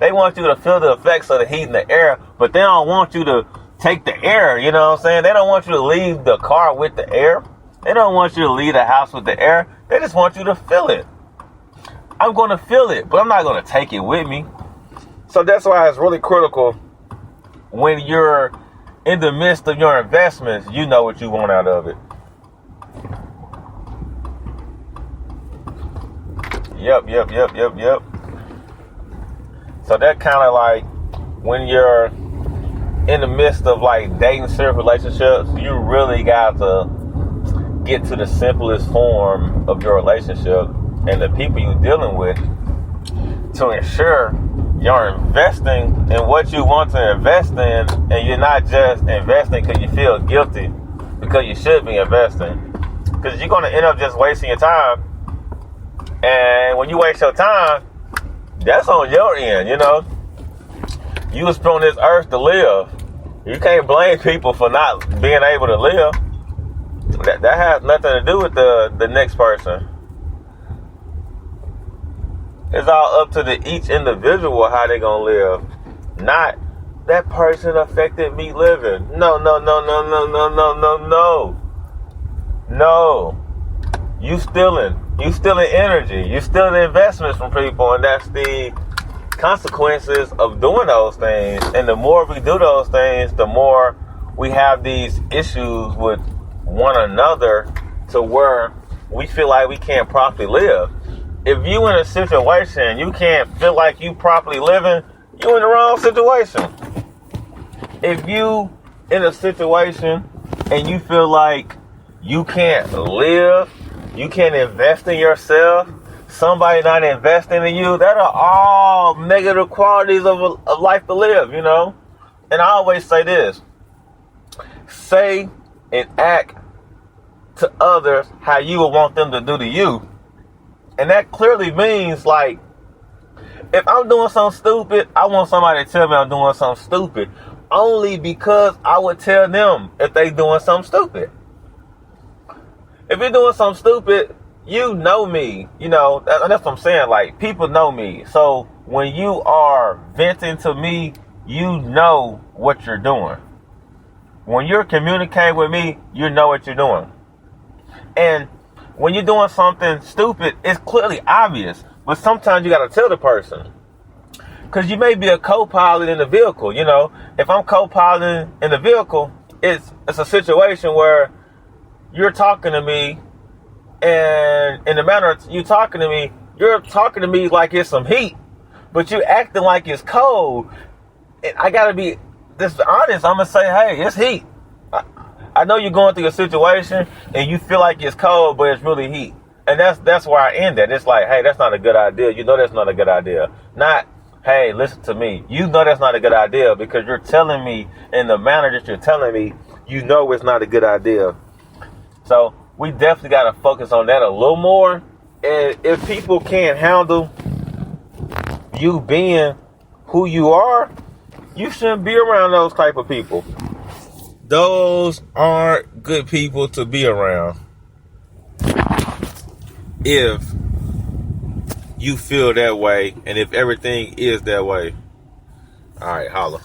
They want you to feel the effects of the heat in the air, but they don't want you to take the air, you know what I'm saying? They don't want you to leave the car with the air. They don't want you to leave the house with the air. They just want you to feel it. I'm going to feel it, but I'm not going to take it with me. So that's why it's really critical when you're in the midst of your investments, you know what you want out of it. Yep. So that kind of like when you're in the midst of like dating serious relationships, you really got to get to the simplest form of your relationship and the people you're dealing with to ensure you're investing in what you want to invest in, and you're not just investing because you feel guilty, because you should be investing. Because you're going to end up just wasting your time. And when you waste your time, that's on your end, you know. You was put on this earth to live. You can't blame people for not being able to live. That has nothing to do with the next person. It's all up to each individual how they gonna live. Not that person affected me living. No. You stealing energy. You stealing investments from people, and that's the consequences of doing those things. And the more we do those things, the more we have these issues with one another to where we feel like we can't properly live. If you in a situation you can't feel like you properly living, you in the wrong situation. If you in a situation and you feel like you can't live, you can't invest in yourself, somebody not investing in you, that are all negative qualities of life to live, you know. And I always say this: say and act to others how you would want them to do to you. And that clearly means, like, if I'm doing something stupid, I want somebody to tell me I'm doing something stupid, only because I would tell them if they doing something stupid. If you're doing something stupid, you know me, you know, that's what I'm saying. Like, people know me. So when you are venting to me, you know what you're doing. When you're communicating with me, you know what you're doing. And when you're doing something stupid, it's clearly obvious. But sometimes you got to tell the person. Because you may be a co-pilot in the vehicle, you know. If I'm co-piloting in the vehicle, it's a situation where you're talking to me, and in the manner you're talking to me like it's some heat, but you're acting like it's cold. And I got to be this honest. I'm going to say, hey, it's heat. I know you're going through a situation and you feel like it's cold, but it's really heat. And that's where I end at. It's like, hey, that's not a good idea. You know that's not a good idea. Not, hey, listen to me. You know that's not a good idea because you're telling me in the manner that you're telling me, you know it's not a good idea. So we definitely got to focus on that a little more. And if people can't handle you being who you are, you shouldn't be around those type of people. Those aren't good people to be around. If you feel that way and if everything is that way. All right, holla.